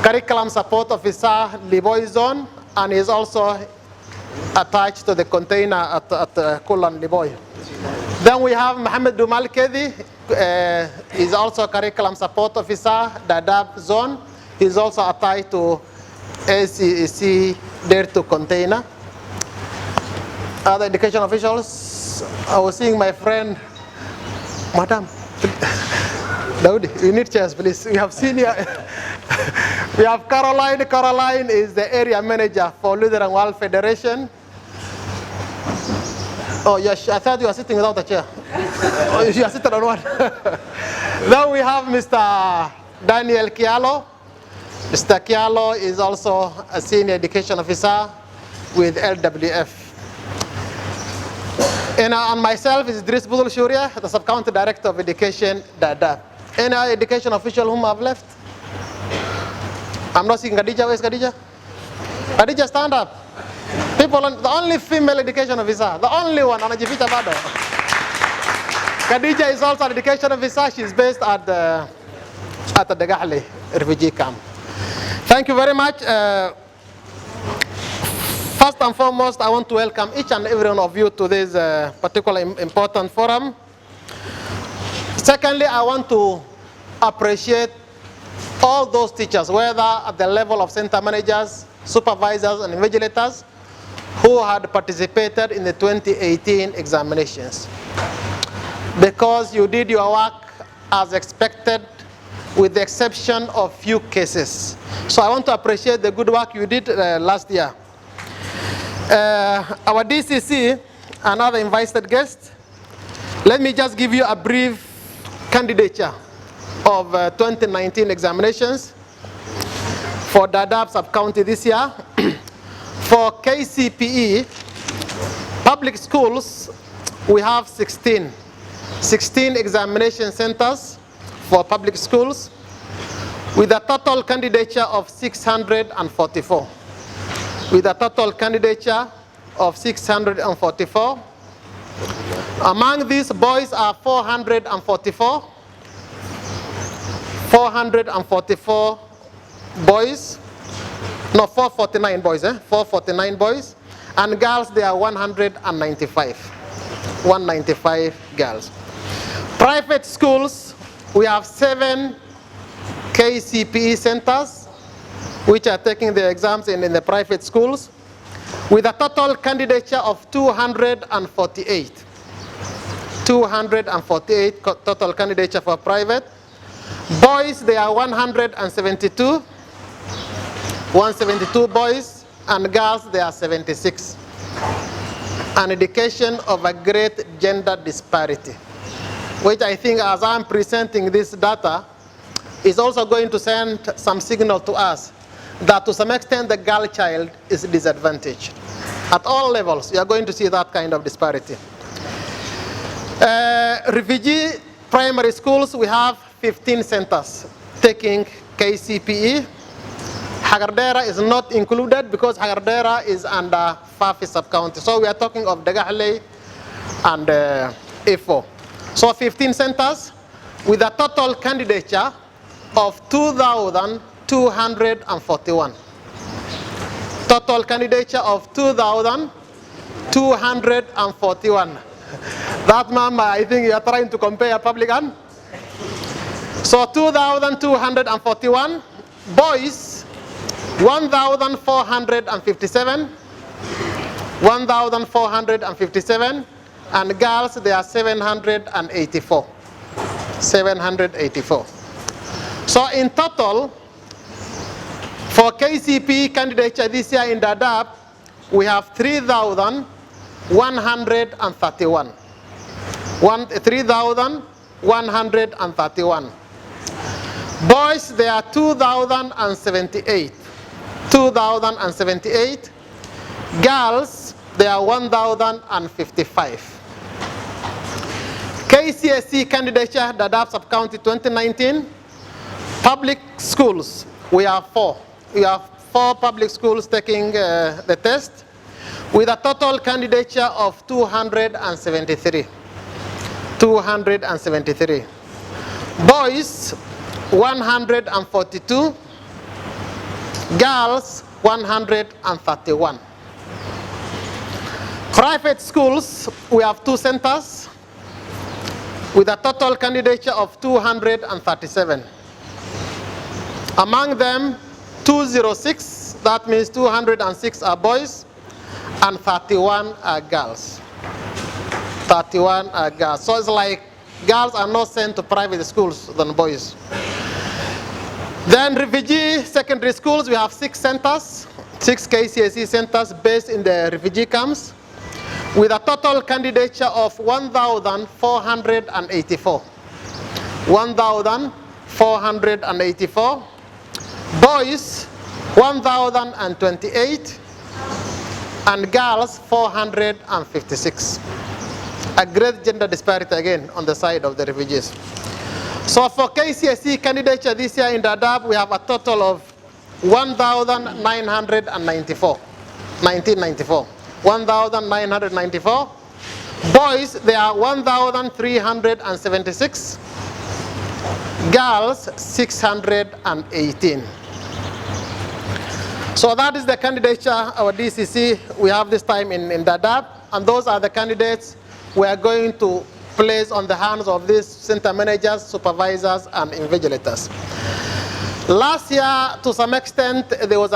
Curriculum Support Officer, Liboy Zone, and is also attached to the container at Kulan Liboy. Then we have Mohammed Dumal Kedi, is also Curriculum Support Officer, Dadaab Zone. He's also attached to ACEC there to container. Other education officials, I was seeing my friend, Madam. Daudi, you need chairs, please. We have senior. We have Caroline. Caroline is the area manager for Lutheran World Federation. Oh, yes, I thought you were sitting without a chair. Oh, you are sitting on one. Then we have Mr. Daniel Kialo. Mr. Kialo is also a senior education officer with LWF. And myself is Idiris Buthul Shiriye, the Sub-County Director of Education, Dadaab. Any education official whom I've left? I'm not seeing Khadija. Where's Khadija? Khadija, stand up. People, the only female education officer, the only one, Anajivita Bado. Khadija is also an education officer. She's based at the Dagahle refugee camp. Thank you very much. First and foremost, I want to welcome each and every one of you to this particular important forum. Secondly, I want to appreciate all those teachers, whether at the level of center managers, supervisors, and invigilators, who had participated in the 2018 examinations. Because you did your work as expected, with the exception of few cases. So I want to appreciate the good work you did last year. Our DCC and other invited guests, let me just give you a brief candidature of 2019 examinations for Dadaab Sub-County this year. For KCPE, public schools, we have 16 examination centers for public schools with a total candidature of 644. With a total candidature of 644. Among these, boys are 444. 444 boys. No, 449 boys, 449 boys. And girls, they are 195. 195 girls. Private schools, we have 7 KCPE centers, which are taking the exams in the private schools, with a total candidature of 248. 248 total candidature for private. Boys, they are 172. 172 boys, and girls, they are 76. An indication of a great gender disparity, which I think, as I'm presenting this data, is also going to send some signal to us that to some extent the girl child is disadvantaged. At all levels, you are going to see that kind of disparity. Refugee primary schools, we have 15 centers taking KCPE. Hagardera is not included because Hagardera is under Fafi sub-county. So we are talking of Dagahle and A4. So 15 centers with a total candidature of 2,241. Total candidature of 2,241. That number, I think you are trying to compare public and. So 2,241. Boys, 1,457. 1,457. And girls, they are 784. 784. So in total, for KCP candidature this year in Dadaab, we have 3,131. 3,131. Boys, they are 2,078. 2,078. Girls, they are 1,055. KCSE candidature, Dadaab Sub-County 2019. Public schools, we have 4. We have 4 public schools taking the test with a total candidature of 273. 273. Boys, 142. Girls, 131. Private schools, we have 2 centers with a total candidature of 237. Among them, 206, that means 206 are boys, and 31 are girls. 31 are girls. So it's like girls are not sent to private schools than boys. Then refugee secondary schools, we have 6 centers, 6 KCSE centers based in the refugee camps, with a total candidature of 1,484. 1,484. Boys, 1,028. And girls, 456. A great gender disparity again on the side of the refugees. So for KCSE candidature this year in Dadaab, we have a total of 1,994. 1,994. Boys, there are 1,376. Girls, 618. So that is the candidature, our DCC, we have this time in Dadaab. And those are the candidates we are going to place on the hands of these center managers, supervisors, and invigilators. Last year, to some extent, there was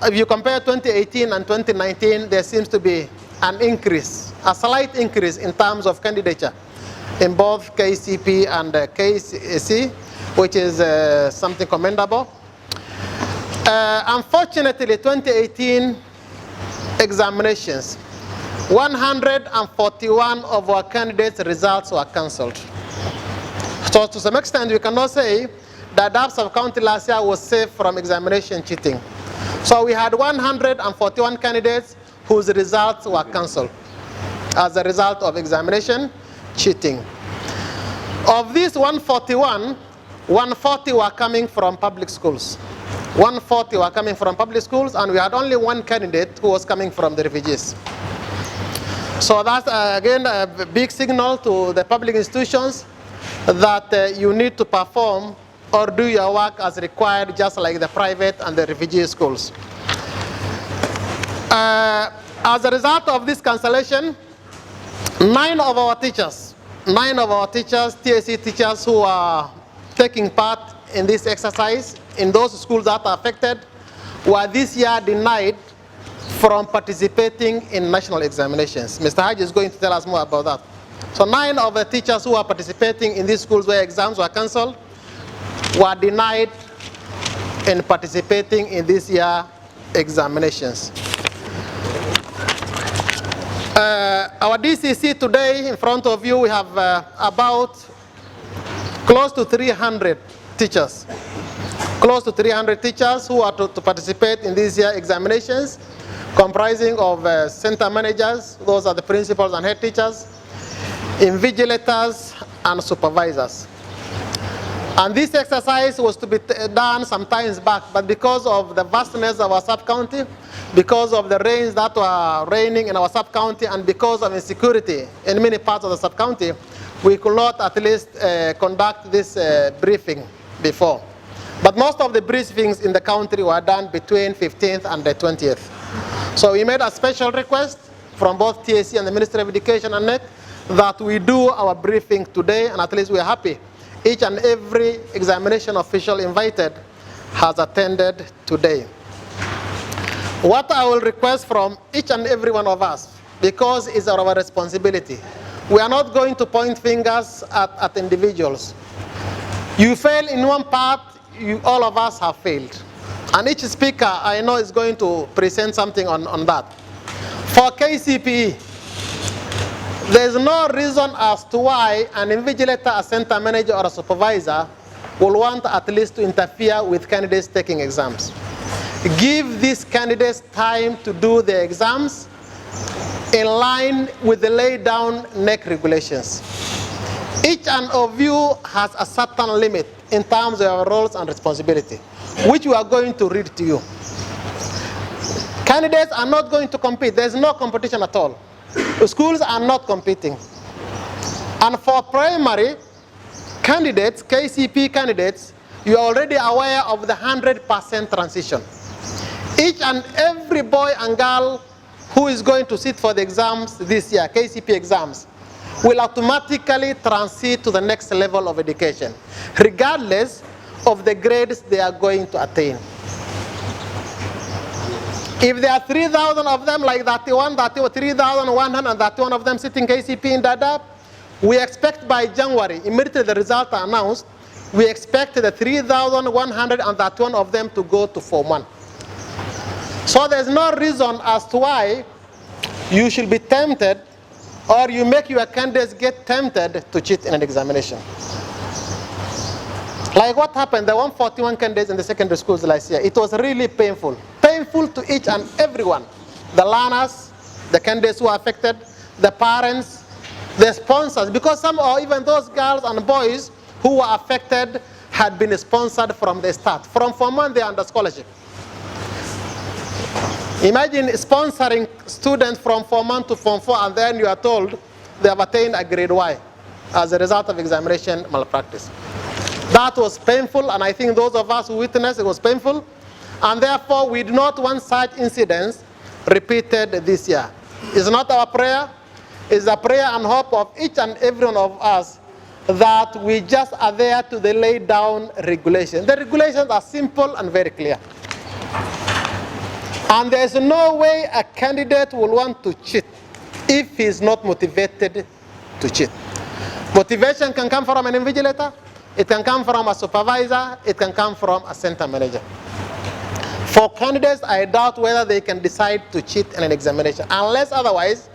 if you compare 2018 and 2019, there seems to be an increase, a slight increase in terms of candidature in both KCP and KCSE, which is something commendable. Unfortunately, 2018 examinations, 141 of our candidates' results were cancelled. So to some extent, we cannot say that Dadaab sub-county last year was safe from examination cheating. So we had 141 candidates whose results were cancelled as a result of examination cheating. Of these 141, 140 were coming from public schools. 140 were coming from public schools, and we had only 1 candidate who was coming from the refugees. So that's, again, a big signal to the public institutions that you need to perform or do your work as required, just like the private and the refugee schools. As a result of this cancellation, 9 of our teachers, TSC teachers who are taking part in this exercise in those schools that are affected, were this year denied from participating in national examinations. Mr. Haji is going to tell us more about that. So 9 of the teachers who are participating in these schools where exams were cancelled were denied in participating in this year examinations. Our DCC today, in front of you, we have about close to 300 teachers. Close to 300 teachers who are to participate in these year examinations, comprising of center managers, those are the principals and head teachers, invigilators, and supervisors. And this exercise was to be done some times back, but because of the vastness of our sub-county, because of the rains that were raining in our sub-county, and because of insecurity in many parts of the sub-county, we could not at least conduct this briefing before. But most of the briefings in the country were done between 15th and the 20th. So we made a special request from both TSC and the Ministry of Education and NEC that we do our briefing today, and at least we are happy. Each and every examination official invited has attended today. What I will request from each and every one of us, because it's our responsibility, we are not going to point fingers at individuals. You fail in one part, all of us have failed. And each speaker, I know, is going to present something on that. For KCPE, there's no reason as to why an invigilator, a center manager, or a supervisor will want at least to interfere with candidates taking exams. Give these candidates time to do the exams in line with the laid down NEC regulations. Each and of you has a certain limit in terms of your roles and responsibility, which we are going to read to you. Candidates are not going to compete. There's no competition at all. The schools are not competing. And for primary candidates, KCP candidates, you are already aware of the 100% transition. Each and every boy and girl who is going to sit for the exams this year, KCP exams, will automatically transit to the next level of education, regardless of the grades they are going to attain. If there are 3,000 of them, like 3,131 of them sitting KCP in Dadaab, we expect by January, immediately the results are announced, we expect the 3,131 of them to go to Form 1. So there's no reason as to why you should be tempted, or you make your candidates get tempted to cheat in an examination. Like what happened, the 141 candidates in the secondary schools last year, it was really painful. Painful to each and everyone. The learners, the candidates who are affected, the parents, the sponsors, because some or even those girls and boys who were affected had been sponsored from the start. From Form 1, they are under scholarship. Imagine sponsoring students from Form 1 to Form 4, and then you are told they have attained a grade Y as a result of examination malpractice. That was painful, and I think those of us who witnessed it was painful, and therefore we do not want such incidents repeated this year. It's not our prayer, it's a prayer and hope of each and every one of us that we just are there to lay down regulations. The regulations are simple and very clear. And there is no way a candidate will want to cheat if he is not motivated to cheat. Motivation can come from an invigilator, it can come from a supervisor, it can come from a center manager. For candidates, I doubt whether they can decide to cheat in an examination, unless otherwise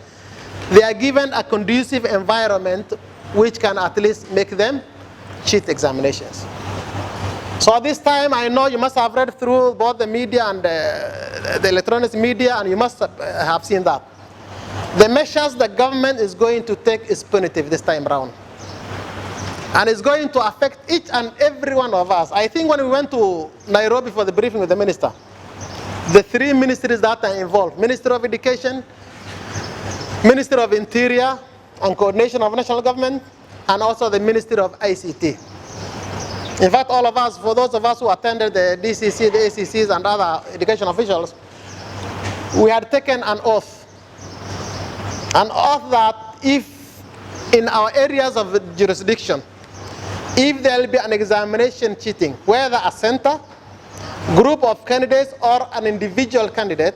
they are given a conducive environment which can at least make them cheat examinations. So this time, I know you must have read through both the media and the electronic media, and you must have seen that. The measures the government is going to take is punitive this time around. And it's going to affect each and every one of us. I think when we went to Nairobi for the briefing with the minister, the three ministries that are involved, Ministry of Education, Ministry of Interior and Coordination of National Government, and also the Ministry of ICT. In fact, all of us, for those of us who attended the DCC, the ACCs, and other education officials, we had taken an oath. An oath that if in our areas of jurisdiction, if there will be an examination cheating, whether a center, group of candidates, or an individual candidate,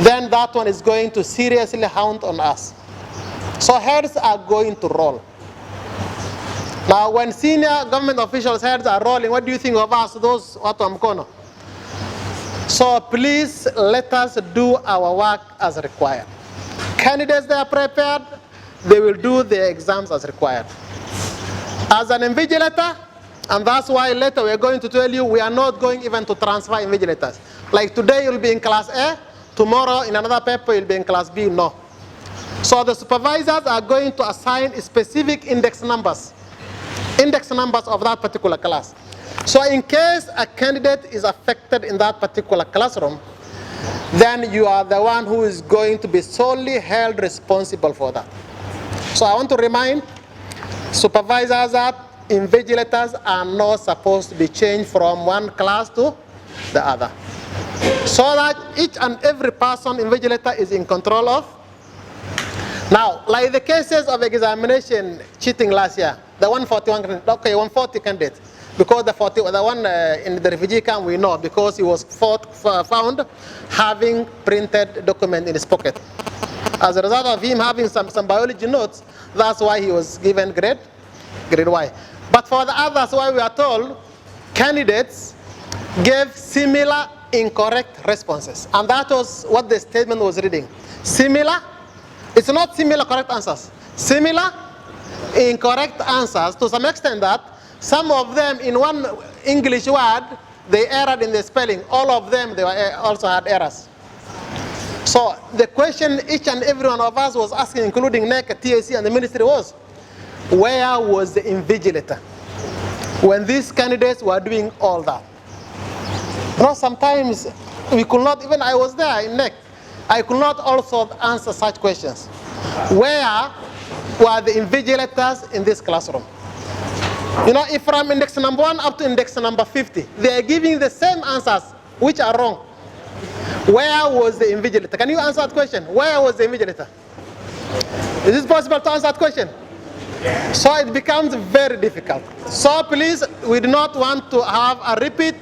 then that one is going to seriously hound on us. So heads are going to roll. Now, when senior government officials' heads are rolling, what do you think of us, those watu wa mkono? So please let us do our work as required. Candidates, they are prepared, they will do their exams as required. As an invigilator, and that's why later we're going to tell you we are not going even to transfer invigilators. Like today you'll be in class A, tomorrow in another paper you'll be in class B, no. So the supervisors are going to assign specific index numbers of that particular class. So in case a candidate is affected in that particular classroom, then you are the one who is going to be solely held responsible for that. So I want to remind supervisors that invigilators are not supposed to be changed from one class to the other, so that each and every person invigilator is in control of. Now, like the cases of examination cheating last year, the 140 candidates, because the one in the refugee camp we know, because he was found having printed document in his pocket. As a result of him having some biology notes, that's why he was given grade Y. But for the others, why we are told, candidates gave similar incorrect responses. And that was what the statement was reading. Similar, it's not similar correct answers. Similar incorrect answers, to some extent that some of them in one English word, they erred in the spelling. All of them, they were also had errors. So the question each and every one of us was asking, including NEC, TAC, and the ministry, was, where was the invigilator when these candidates were doing all that? You know, sometimes we could not, even I was there in NEC, I could not also answer such questions. Where were the invigilators in this classroom? You know, if from index number 1 up to index number 50, they are giving the same answers, which are wrong. Where was the invigilator? Can you answer that question? Where was the invigilator? Is it possible to answer that question? So it becomes very difficult. So please, we do not want to have a repeat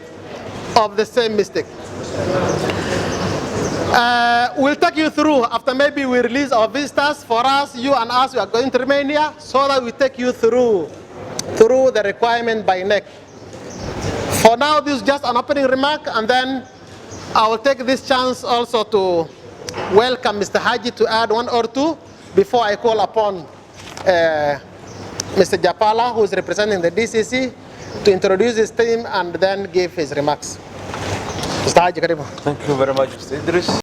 of the same mistake. We'll take you through, after maybe we release our visitors, for us, you and us, we are going to remain here, so that we take you through the requirement by NEC. For now, this is just an opening remark, and then I will take this chance also to welcome Mr. Haji to add 1 or 2 before I call upon Mr. Japala, who is representing the DCC, to introduce his team and then give his remarks. Mr. Haji, karibu. Thank you very much, Mr. Idris.